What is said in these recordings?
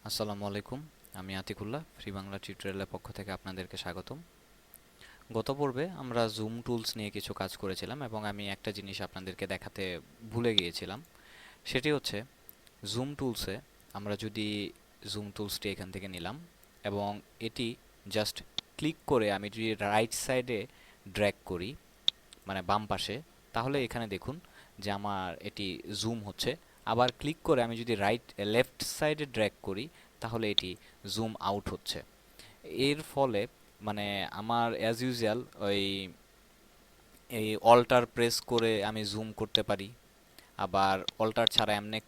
আসসালামু আলাইকুম। আমি আতিকুল্লাহ, ফ্রি বাংলা টিউটোরিয়ালের পক্ষ থেকে আপনাদেরকে স্বাগতম। গত পর্বে আমরা জুম টুলস নিয়ে কিছু কাজ করেছিলাম এবং আমি একটা জিনিস আপনাদেরকে দেখাতে ভুলে গিয়েছিলাম। সেটি হচ্ছে জুম টুলসে আমরা যদি জুম টুলসটি এখান থেকে নিলাম এবং এটি জাস্ট ক্লিক করে আমি যদি রাইট সাইডে ড্র্যাগ করি, মানে বাম পাশে, তাহলে এখানে দেখুন যে আমার এটি জুম হচ্ছে। আবার ক্লিক করে আমি যদি লেফট সাইডে ড্র্যাগ করি, তাহলে এটি জুম আউট হচ্ছে। এর ফলে মানে আমার অ্যাজ ইউজুয়াল এই অল্টার প্রেস করে আমি জুম করতে পারি, আবার অল্টার ছাড়া এমনি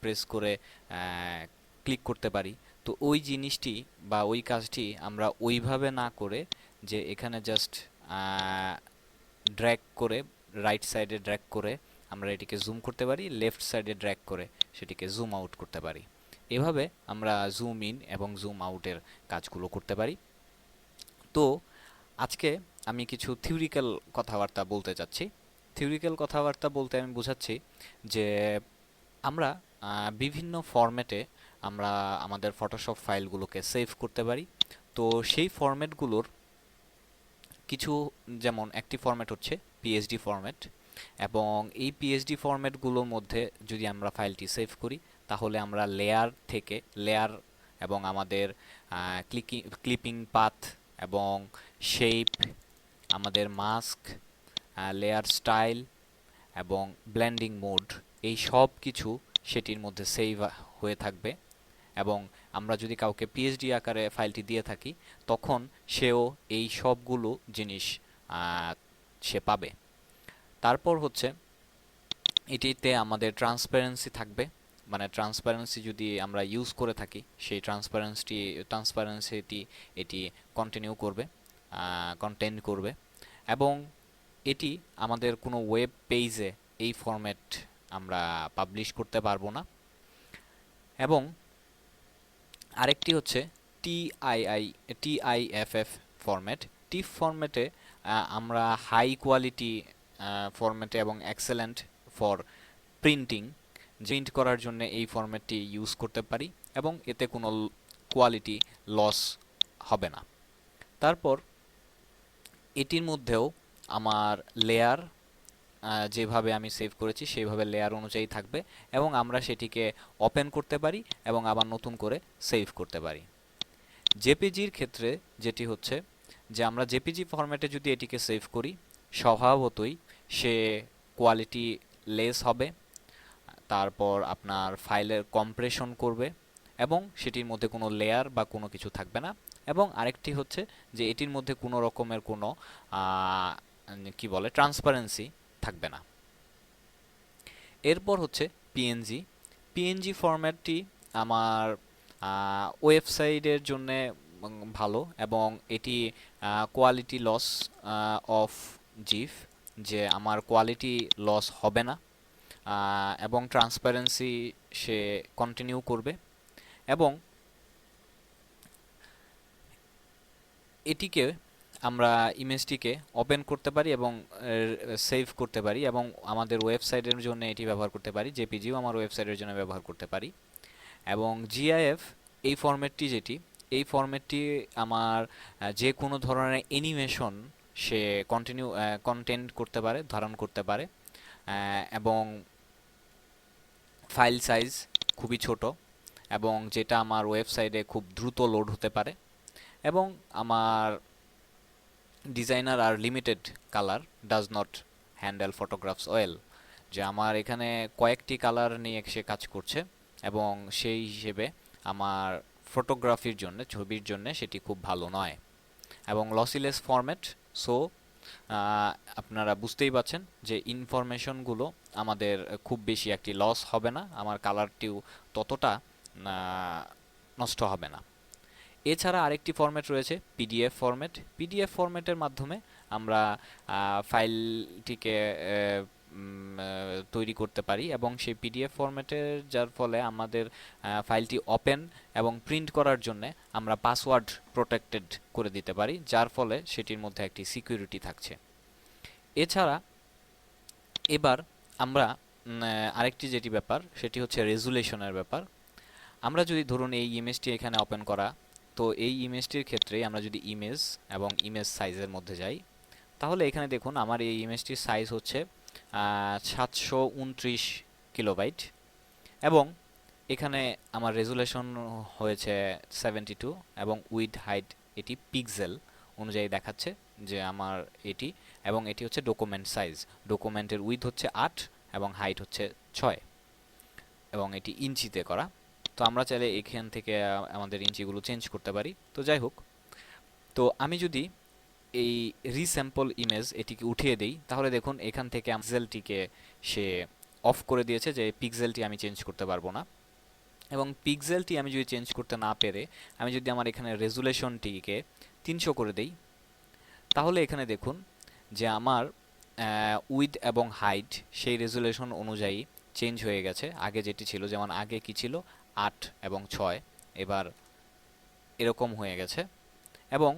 প্রেস করে ক্লিক করতে পারি। তো ওই জিনিসটি বা ওই কাজটি আমরা ওইভাবে না করে, যে এখানে জাস্ট ড্র্যাগ করে রাইট সাইডে ড্র্যাগ করে আমরা এটিকে জুম করতে পারি, লেফট সাইডে ড্র্যাগ করে সেটিকে জুম আউট করতে পারি। এভাবে আমরা জুম ইন এবং জুম আউটের কাজগুলো করতে পারি। তো আজকে আমি কিছু থিওরিক্যাল কথাবার্তা বলতে চাচ্ছি। থিওরিক্যাল কথাবার্তা বলতে আমি বোঝাচ্ছি যে আমরা বিভিন্ন ফরম্যাটে আমরা আমাদের ফটোশপ ফাইলগুলোকে সেভ করতে পারি। তো সেই ফরম্যাটগুলোর কিছু, যেমন একটি ফরম্যাট হচ্ছে পিএসডি ফরম্যাট, এবং এই পিএসডি ফরম্যাটগুলোর মধ্যে যদি আমরা ফাইলটি সেভ করি, তাহলে আমরা লেয়ার থেকে লেয়ার এবং আমাদের ক্লিপিং পাথ এবং শেপ, আমাদের মাস্ক, লেয়ার স্টাইল এবং ব্লেন্ডিং মোড, এই সব কিছু সেটির মধ্যে সেভ হয়ে থাকবে। এবং আমরা যদি কাউকে পিএইচডি আকারে ফাইলটি দিয়ে থাকি, তখন সেও এই সবগুলো জিনিস সে পাবে। তারপর হচ্ছে এটিতে আমাদের ট্রান্সপারেন্সি থাকবে, মানে ট্রান্সপারেন্সি যদি আমরা ইউজ করে থাকি, সেই ট্রান্সপারেন্সিটি এটি কন্টিনিউ করবে, কন্টেন্ট করবে। এবং এটি আমাদের কোনো ওয়েব পেজে এই ফরম্যাট আমরা পাবলিশ করতে পারবো না। এবং আরেকটি হচ্ছে টিআইএফএফ ফরম্যাট। টিফ ফরম্যাটে আমরা হাই কোয়ালিটি ফরম্যাটে এবং এক্সেলেন্ট ফর প্রিন্টিং, প্রিন্ট করার জন্য এই ফরম্যাটটি ইউজ করতে পারি এবং এতে কোনো কোয়ালিটি লস হবে না। তারপর এটির মধ্যেও আমার লেয়ার যেভাবে আমি সেভ করেছি সেইভাবে লেয়ার অনুযায়ী থাকবে, এবং আমরা সেটিকে ওপেন করতে পারি এবং আবার নতুন করে সেভ করতে পারি। জেপিজির ক্ষেত্রে যেটি হচ্ছে যে আমরা জেপিজি ফরম্যাটে যদি এটিকে সেভ করি, স্বভাবতই সে কোয়ালিটি লেস হবে, তারপর আপনার ফাইলের কম্প্রেশন করবে এবং সেটির মধ্যে কোনো লেয়ার বা কোনো কিছু থাকবে না। এবং আরেকটি হচ্ছে যে এটির মধ্যে কোনো রকমের কোনো কি বলে ট্রান্সপারেন্সি থাকবে না। এরপর হচ্ছে পিএনজি। পিএনজি ফরম্যাটটি আমার ওয়েবসাইটের জন্যে ভালো, এবং এটি কোয়ালিটি লস অফ জিফ, যে আমার কোয়ালিটি লস হবে না, এবং ট্রান্সপারেন্সি সে কন্টিনিউ করবে। এবং এটিকে আমরা ইমেজটিকে ওপেন করতে পারি এবং সেভ করতে পারি, এবং আমাদের ওয়েবসাইটের জন্য এটি ব্যবহার করতে পারি। জেপিজিও আমার ওয়েবসাইটের জন্য ব্যবহার করতে পারি। এবং জিআইএফ, এই ফরম্যাটটি যেটি, এই ফরম্যাটটি আমার যে কোনো ধরনের অ্যানিমেশন সে কন্টেন্ট করতে পারে, ধারণ করতে পারে, এবং ফাইল সাইজ খুবই ছোট, এবং যেটা আমার ওয়েবসাইটে খুব দ্রুত লোড হতে পারে। এবং আমার ডিজাইনার আর limited colour does not handle photographs well, যে আমার এখানে কয়েকটি কালার নিয়ে সে কাজ করছে, এবং সেই হিসেবে আমার ফটোগ্রাফির জন্য, ছবির জন্য সেটি খুব ভালো নয়। এবং লসিলেস ফরম্যাট, সো আপনারা বুঝতেই পারছেন যে ইনফরমেশনগুলো আমাদের খুব বেশি একটি লস হবে না, আমার কালারটিও ততটা নষ্ট হবে না। এছাড়া আরেকটি ফরম্যাট রয়েছে পিডিএফ ফরম্যাট। পিডিএফ ফরম্যাটের মাধ্যমে আমরা ফাইলটিকে তৈরি করতে পারি, এবং সেই পিডিএফ ফরম্যাটের যার ফলে আমাদের ফাইলটি ওপেন এবং প্রিন্ট করার জন্য আমরা পাসওয়ার্ড প্রোটেক্টেড করে দিতে পারি, যার ফলে সেটির মধ্যে একটি সিকিউরিটি থাকছে। এছাড়া এবার আমরা আরেকটি যেটি ব্যাপার, সেটি হচ্ছে রেজুলেশনের ব্যাপার। আমরা যদি ধরুন এই ইমেজটি এখানে ওপেন করা, তো এই ইমেজটির ক্ষেত্রে আমরা যদি ইমেজ এবং ইমেজ সাইজের মধ্যে যাই, তাহলে এখানে দেখুন আমার এই ইমেজটির সাইজ হচ্ছে 729 কিলোবাইট এবং এখানে আমার রেজুলেশন হয়েছে 72 এবং উইথ হাইট এটি পিক্সেল অনুযায়ী দেখাচ্ছে যে আমার এটি, এবং এটি হচ্ছে ডকুমেন্ট সাইজ। ডকুমেন্টের উইথ হচ্ছে 8 এবং হাইট হচ্ছে 6 এবং এটি ইঞ্চিতে করা। তো আমরা চাইলে এখান থেকে আমাদের ইঞ্চিগুলো চেঞ্জ করতে পারি। তো যাই হোক, তো আমি যদি এই রিস্যাম্পল ইমেজ এটিকে উঠিয়ে দেই, তাহলে দেখুন এখান থেকে পিক্সেলটিকে সে অফ করে দিয়েছে, যে পিক্সেলটি আমি চেঞ্জ করতে পারবো না। এবং পিক্সেলটি আমি যদি চেঞ্জ করতে না পেরে আমি যদি আমার এখানে রেজুলেশনটিকে 300 করে দেই, তাহলে এখানে দেখুন যে আমার উইথ এবং হাইট সেই রেজুলেশন অনুযায়ী চেঞ্জ হয়ে গেছে। আগে যেটি ছিল, যেমন আগে কি ছিল 8 এবং 6, এবার এরকম হয়ে গেছে। এবং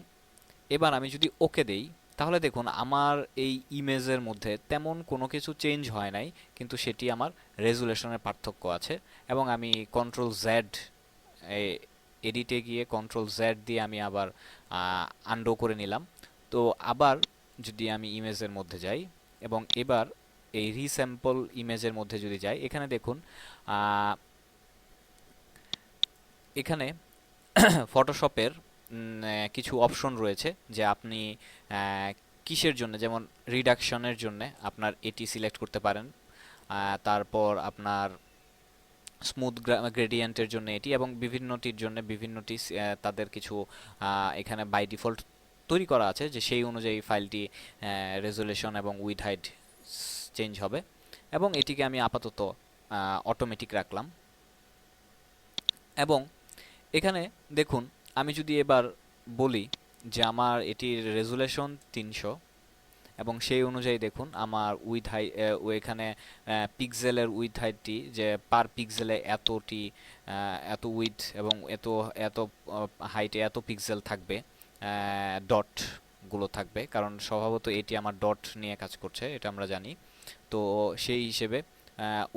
এবার আমি যদি ওকে দেই, তাহলে দেখুন আমার এই ইমেজের মধ্যে তেমন কোনো কিছু চেঞ্জ হয় নাই, কিন্তু সেটি আমার রেজুলেশনের পার্থক্য আছে। এবং আমি কন্ট্রোল জেড এডিটে গিয়ে কন্ট্রোল জেড দিয়ে আমি আবার আনডো করে নিলাম। তো আবার যদি আমি ইমেজের মধ্যে যাই এবং এবার এই রিস্যাম্পল ইমেজের মধ্যে যদি যাই, এখানে দেখুন এখানে ফটোশপের কিছু অপশন রয়েছে, যে আপনি কিসের জন্য, যেমন রিডাকশনের জন্য আপনার এটি সিলেক্ট করতে পারেন, তারপর আপনার স্মুথ গ্রেডিয়েন্টের জন্য এটি, এবং বিভিন্নটির জন্য বিভিন্নটি তাদের কিছু এখানে বাই ডিফল্ট তৈরি করা আছে, যে সেই অনুযায়ী ফাইলটি রেজুলেশন এবং উইথ হাইট চেঞ্জ হবে। এবং এটিকে আমি আপাতত অটোমেটিক রাখলাম। এবং এখানে দেখুন আমি যদি এবার বলি যে আমার এটির রেজুলেশন 300, এবং সেই অনুযায়ী দেখুন আমার উইথ হাই এখানে পিক্সেলের উইথ হাইটটি, যে পার পিক্সেলে এতটি এত উইথ এবং এত এত হাইটে এত পিক্সেল থাকবে, ডটগুলো থাকবে, কারণ স্বভাবত এটি আমার ডট নিয়ে কাজ করছে, এটা আমরা জানি। তো সেই হিসেবে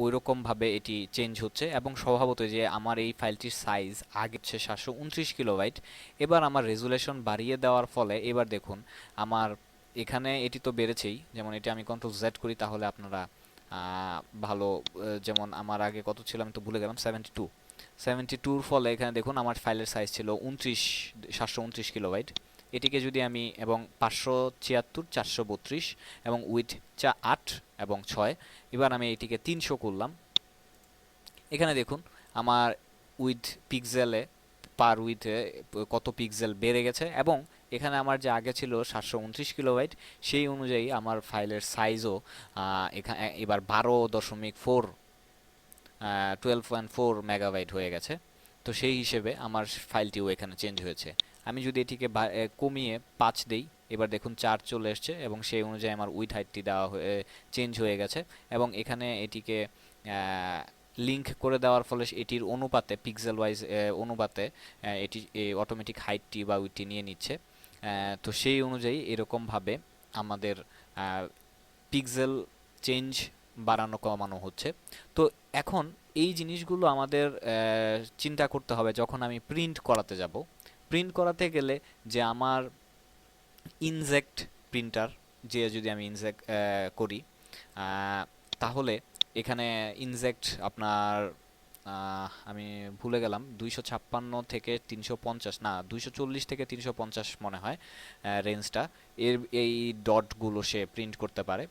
ওই রকমভাবে এটি চেঞ্জ হচ্ছে। এবং স্বভাবত যে আমার এই ফাইলটির সাইজ আগে হচ্ছে 729 কিলোবাইট, এবার আমার রেজুলেশন বাড়িয়ে দেওয়ার ফলে এবার দেখুন আমার এখানে এটি তো বেড়েছেই। যেমন এটা আমি কন্ট্রোল জেড করি, তাহলে আপনারা ভালো, যেমন আমার আগে কত ছিল আমি তো ভুলে গেলাম, 72-র ফলে এখানে দেখুন আমার ফাইলের সাইজ ছিল 729 কিলোবাইট। এটিকে যদি আমি, এবং 576 432 এবং উইথ 8 এবং 6, এবার আমি এটিকে 300 করলাম। এখানে দেখুন আমার উইথ পিক্সেলে পার উইথে কত পিক্সেল বেড়ে গেছে, এবং এখানে আমার যে আগে ছিল 729 কিলোবাইট, সেই অনুযায়ী আমার ফাইলের সাইজও এখানে এবার 12.4 মেগাবাইট হয়ে গেছে। তো সেই হিসেবে আমার ফাইলটিও এখানে চেঞ্জ হয়েছে। আমি যদি এটিকে কমিয়ে 5 দেই, এবার দেখুন 4 চলে এসছে, এবং সেই অনুযায়ী আমার উইথ হাইটটি দেওয়া হয়ে চেঞ্জ হয়ে গেছে। এবং এখানে এটিকে লিঙ্ক করে দেওয়ার ফলে এটির অনুপাতে, পিক্সেল ওয়াইজ অনুপাতে এটি অটোমেটিক হাইটটি বা উইথটি নিয়ে নিচ্ছে। তো সেই অনুযায়ী এরকমভাবে আমাদের পিক্সেল চেঞ্জ বাড়ানো কমানো হচ্ছে। তো এখন এই জিনিসগুলো আমাদের চিন্তা করতে হবে যখন আমি প্রিন্ট করাতে যাব। প্রিন্ট করাতে গেলে যে আমার ইনজেক্ট প্রিন্টার, যে যদি আমি ইনজেক্ট করি, তাহলে এখানে ইনজেক্ট আপনার আমি ভুলে গেলাম, 256 থেকে 350, না 240 থেকে 350 মনে হয় রেঞ্জটা, এই ডটগুলো সে প্রিন্ট করতে পারে।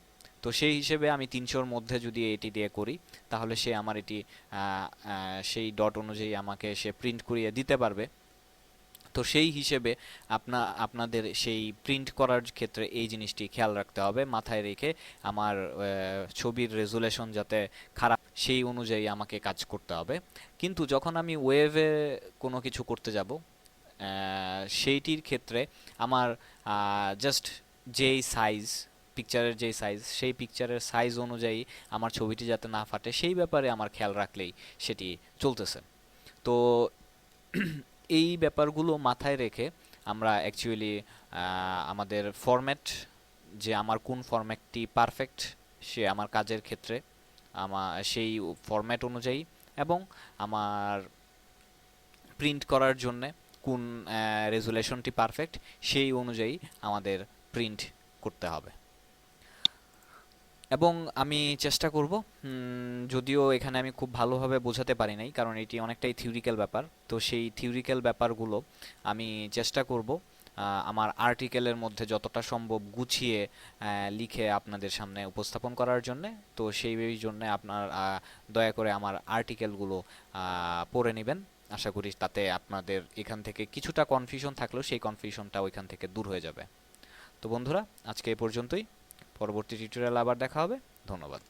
তো সেই হিসেবে আমি 300-র মধ্যে যদি এটি দিয়ে করি, তাহলে সে আমার এটি সেই ডট অনুযায়ী আমাকে সে প্রিন্ট করিয়ে দিতে পারবে। তো সেই হিসেবে আপনাদের সেই প্রিন্ট করার ক্ষেত্রে এই জিনিসটি খেয়াল রাখতে হবে, মাথায় রেখে আমার ছবির রেজুলেশন যাতে খারাপ সেই অনুযায়ী আমাকে কাজ করতে হবে। কিন্তু যখন আমি ওয়েভে কোনো কিছু করতে যাব, সেইটির ক্ষেত্রে আমার জাস্ট যেই সাইজ, পিকচারের যেই সাইজ, সেই পিকচারের সাইজ অনুযায়ী আমার ছবিটি যাতে না ফাটে সেই ব্যাপারে আমার খেয়াল রাখলেই সেটি চলতেছে। তো এই ব্যাপারগুলো মাথায় রেখে আমরা অ্যাকচুয়ালি আমাদের ফরম্যাট, যে আমার কোন ফরম্যাটটি পারফেক্ট সে আমার কাজের ক্ষেত্রে, আমার সেই ফরম্যাট অনুযায়ী, এবং আমার প্রিন্ট করার জন্যে কোন রেজুলেশনটি পারফেক্ট সেই অনুযায়ী আমাদের প্রিন্ট করতে হবে। এবং আমি চেষ্টা করব, যদিও এখানে আমি খুব ভালোভাবে বোঝাতে পারি নাই কারণ এটি অনেকটাই থিওরিক্যাল ব্যাপার, তো সেই থিওরিক্যাল ব্যাপারগুলো আমি চেষ্টা করব আমার আর্টিকেলের মধ্যে যতটা সম্ভব গুছিয়ে লিখে আপনাদের সামনে উপস্থাপন করার জন্যে। তো সেই জন্যে আপনার দয়া করে আমার আর্টিকেলগুলো পড়ে নেবেন। আশা করি তাতে আপনাদের এখান থেকে কিছুটা কনফিউশন থাকলেও সেই কনফিউশনটা ওইখান থেকে দূর হয়ে যাবে। তো বন্ধুরা, আজকে এই পর্যন্তই। পরবর্তী টিউটোরিয়ালে আবার দেখা হবে। ধন্যবাদ।